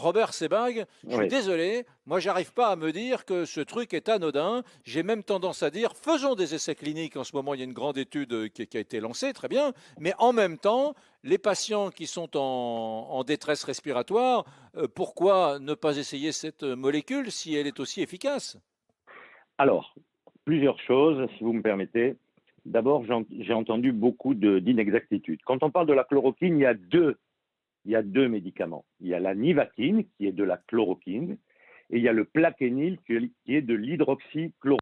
Robert Sebag, je suis Oui. désolé, moi j'arrive pas à me dire que ce truc est anodin. J'ai même tendance à dire, faisons des essais cliniques. En ce moment, il y a une grande étude qui a été lancée, très bien. Mais en même temps, les patients qui sont en détresse respiratoire, pourquoi ne pas essayer cette molécule si elle est aussi efficace? Alors, plusieurs choses, si vous me permettez. D'abord, j'ai entendu beaucoup d'inexactitudes. Quand on parle de la chloroquine, il y a deux médicaments. Il y a la nivatine, qui est de la chloroquine, et il y a le plaquenil, qui est de l'hydroxychloroquine,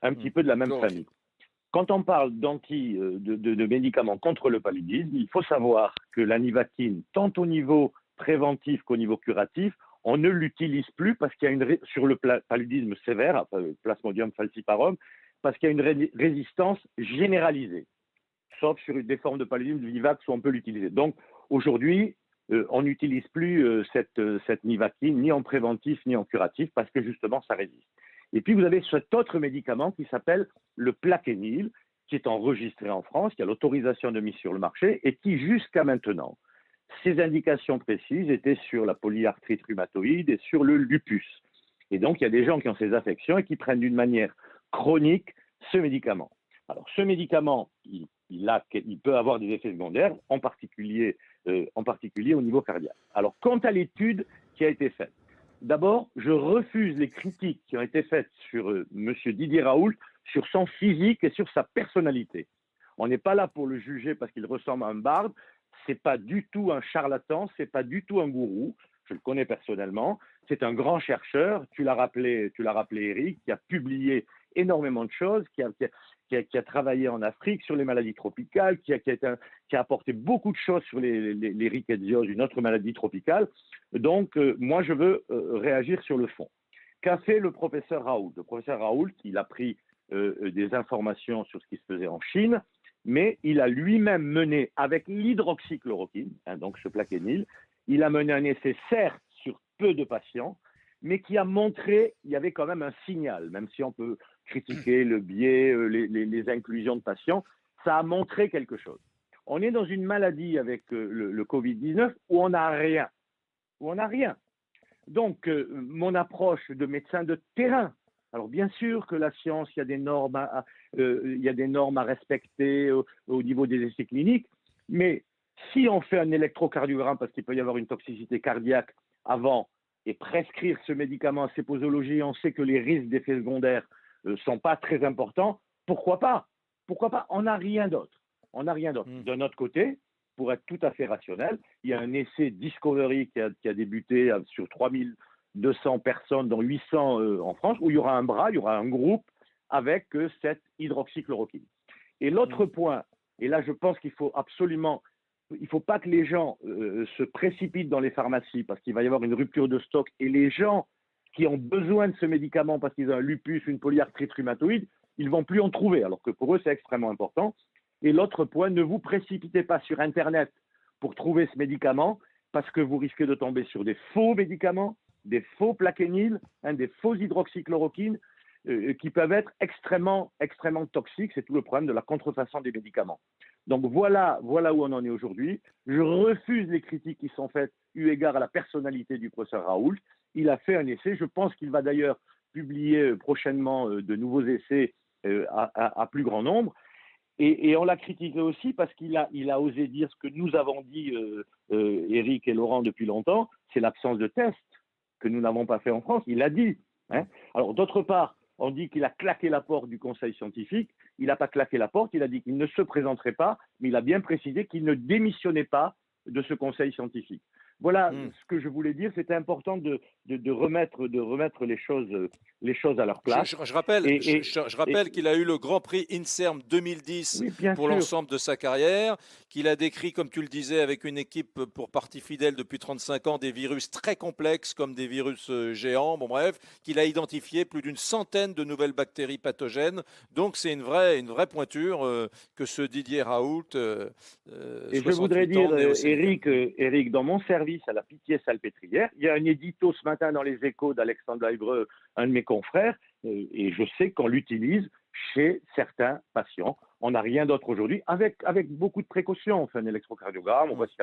un Hmm. petit peu de la même Chloroquine. famille. Quand on parle de médicaments contre le paludisme, il faut savoir que la nivatine, tant au niveau préventif qu'au niveau curatif, on ne l'utilise plus parce qu'il y a sur le paludisme sévère, Plasmodium falciparum, parce qu'il y a une résistance généralisée, sauf sur des formes de paludisme vivax où on peut l'utiliser. Donc aujourd'hui, on n'utilise plus cette nivatine ni en préventif ni en curatif parce que justement ça résiste. Et puis vous avez cet autre médicament qui s'appelle le plaquenil, qui est enregistré en France, qui a l'autorisation de mise sur le marché et qui jusqu'à maintenant, ses indications précises étaient sur la polyarthrite rhumatoïde et sur le lupus. Et donc il y a des gens qui ont ces affections et qui prennent d'une manière chronique ce médicament. Alors ce médicament, il peut avoir des effets secondaires, en particulier au niveau cardiaque. Alors quant à l'étude qui a été faite, d'abord, je refuse les critiques qui ont été faites sur M. Didier Raoult, sur son physique et sur sa personnalité. On n'est pas là pour le juger parce qu'il ressemble à un barde. C'est pas du tout un charlatan, c'est pas du tout un gourou. Je le connais personnellement. C'est un grand chercheur. Tu l'as rappelé, Eric, qui a publié énormément de choses, qui a travaillé en Afrique sur les maladies tropicales, qui a apporté beaucoup de choses sur les rickettsioses, une autre maladie tropicale. Donc, moi, je veux réagir sur le fond. Qu'a fait le professeur Raoult? Le professeur Raoult, il a pris des informations sur ce qui se faisait en Chine, mais il a lui-même mené avec l'hydroxychloroquine, donc ce plaquenil, il a mené un essai certes sur peu de patients, mais qui a montré qu'il y avait quand même un signal, même si on peut critiquer le biais, les inclusions de patients, ça a montré quelque chose. On est dans une maladie avec le Covid-19 où on n'a rien, où on n'a rien. Donc, mon approche de médecin de terrain, alors bien sûr que la science, il y a des normes à respecter au niveau des essais cliniques, mais si on fait un électrocardiogramme parce qu'il peut y avoir une toxicité cardiaque avant et prescrire ce médicament à ces posologies, on sait que les risques d'effets secondaires ne sont pas très importants, pourquoi pas? Pourquoi pas? On n'a rien d'autre. On n'a rien d'autre. Hmm. D'un autre côté, pour être tout à fait rationnel, il y a un essai Discovery qui a débuté sur 3200 personnes, dont 800 en France, où il y aura un bras, il y aura un groupe avec cette hydroxychloroquine. Et l'autre point, et là je pense qu'il faut absolument, il ne faut pas que les gens se précipitent dans les pharmacies parce qu'il va y avoir une rupture de stock et les gens qui ont besoin de ce médicament parce qu'ils ont un lupus, une polyarthrite rhumatoïde, ils ne vont plus en trouver, alors que pour eux c'est extrêmement important. Et l'autre point, ne vous précipitez pas sur Internet pour trouver ce médicament parce que vous risquez de tomber sur des faux médicaments, des faux plaquenil, des faux hydroxychloroquines qui peuvent être extrêmement, extrêmement toxiques. C'est tout le problème de la contrefaçon des médicaments. Donc voilà où on en est aujourd'hui. Je refuse les critiques qui sont faites eu égard à la personnalité du professeur Raoult. Il a fait un essai. Je pense qu'il va d'ailleurs publier prochainement de nouveaux essais à plus grand nombre. Et on l'a critiqué aussi parce qu'il a osé dire ce que nous avons dit, Eric et Laurent, depuis longtemps, c'est l'absence de tests que nous n'avons pas fait en France. Il l'a dit. Hein. Alors, d'autre part, on dit qu'il a claqué la porte du conseil scientifique. Il n'a pas claqué la porte, il a dit qu'il ne se présenterait pas, mais il a bien précisé qu'il ne démissionnait pas de ce conseil scientifique. Voilà ce que je voulais dire. C'était important de remettre les choses à leur Je, place. je- je rappelle, Et, je, et, je- je et rappelle qu'il a eu le Grand Prix INSERM 2010 oui, bien pour sûr. l'ensemble de sa carrière, qu'il a décrit, comme tu le disais, avec une équipe pour partie fidèle depuis 35 ans, des virus très complexes comme des virus géants, bon bref, qu'il a identifié plus d'une centaine de nouvelles bactéries pathogènes. Donc c'est une vraie pointure que ce Didier Raoult, Et je voudrais 68 ans, dire, néo-zélandais. Eric, dans mon service à la Pitié-Salpêtrière, il y a un édito ce matin dans les Échos d'Alexandre Ivreux, un de mes confrères, et je sais qu'on l'utilise chez certains patients On n'a rien d'autre aujourd'hui, avec beaucoup de précautions. On fait un électrocardiogramme, on voit s'il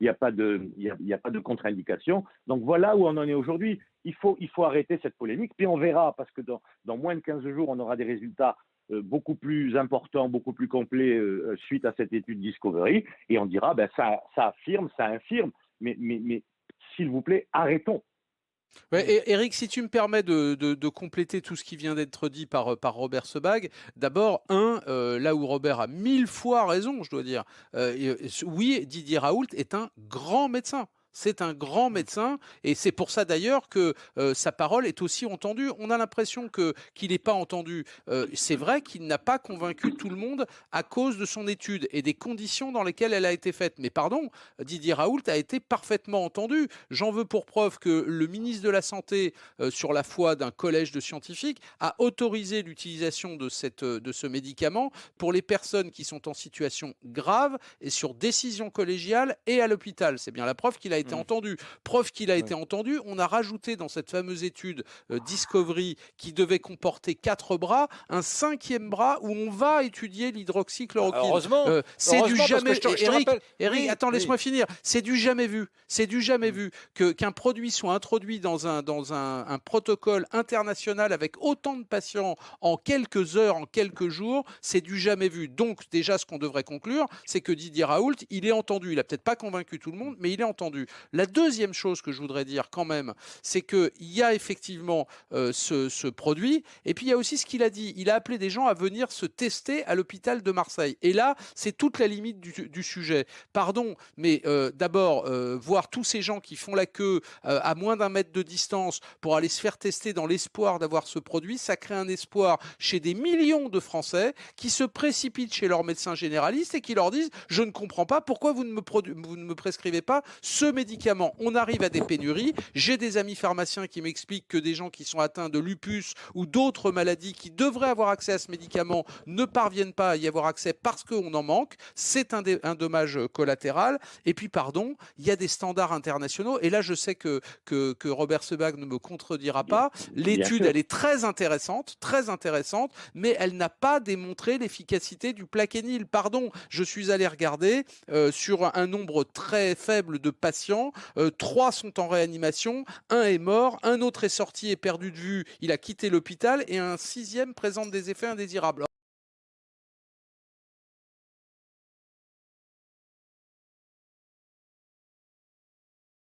n'y a pas de contre-indication. Donc voilà où on en est aujourd'hui. Il faut arrêter cette polémique, puis on verra, parce que dans moins de 15 jours, on aura des résultats beaucoup plus importants, beaucoup plus complets suite à cette étude Discovery, et on dira, ben, ça affirme, ça infirme, mais s'il vous plaît, arrêtons. Ouais, et Eric, si tu me permets de compléter tout ce qui vient d'être dit par Robert Sebag, d'abord, là où Robert a 1000 fois raison, je dois dire, oui, Didier Raoult est un grand médecin. C'est un grand médecin et c'est pour ça d'ailleurs que sa parole est aussi entendue. On a l'impression qu'il n'est pas entendu. C'est vrai qu'il n'a pas convaincu tout le monde à cause de son étude et des conditions dans lesquelles elle a été faite. Mais pardon, Didier Raoult a été parfaitement entendu. J'en veux pour preuve que le ministre de la Santé, sur la foi d'un collège de scientifiques, a autorisé l'utilisation de ce médicament pour les personnes qui sont en situation grave et sur décision collégiale et à l'hôpital. C'est bien la preuve qu'il a été entendu. Preuve qu'il a été entendu, on a rajouté dans cette fameuse étude Discovery qui devait comporter 4 bras, un 5e bras où on va étudier l'hydroxychloroquine. Heureusement, c'est du jamais. Eric, oui, attends, laisse-moi finir. C'est du jamais vu. C'est du jamais vu qu'un produit soit introduit dans un protocole international avec autant de patients en quelques heures, en quelques jours. C'est du jamais vu. Donc déjà, ce qu'on devrait conclure, c'est que Didier Raoult, il est entendu. Il a peut-être pas convaincu tout le monde, mais il est entendu. La deuxième chose que je voudrais dire quand même, c'est qu'il y a effectivement ce produit, et puis il y a aussi ce qu'il a dit. Il a appelé des gens à venir se tester à l'hôpital de Marseille. Et là, c'est toute la limite du sujet. Pardon, mais d'abord, voir tous ces gens qui font la queue à moins d'un mètre de distance pour aller se faire tester dans l'espoir d'avoir ce produit, ça crée un espoir chez des millions de Français qui se précipitent chez leur médecin généraliste et qui leur disent « Je ne comprends pas, pourquoi vous ne me prescrivez pas ce médicament ?» On arrive à des pénuries. J'ai des amis pharmaciens qui m'expliquent que des gens qui sont atteints de lupus ou d'autres maladies qui devraient avoir accès à ce médicament ne parviennent pas à y avoir accès parce qu'on en manque. C'est un dommage collatéral. Et puis, pardon, il y a des standards internationaux. Et là, je sais que Robert Sebag ne me contredira pas. L'étude, elle est très intéressante, mais elle n'a pas démontré l'efficacité du Plaquenil. Pardon, je suis allé regarder sur un nombre très faible de patients. 3 sont en réanimation, 1 est mort, un autre est sorti et perdu de vue, il a quitté l'hôpital et un 6e présente des effets indésirables.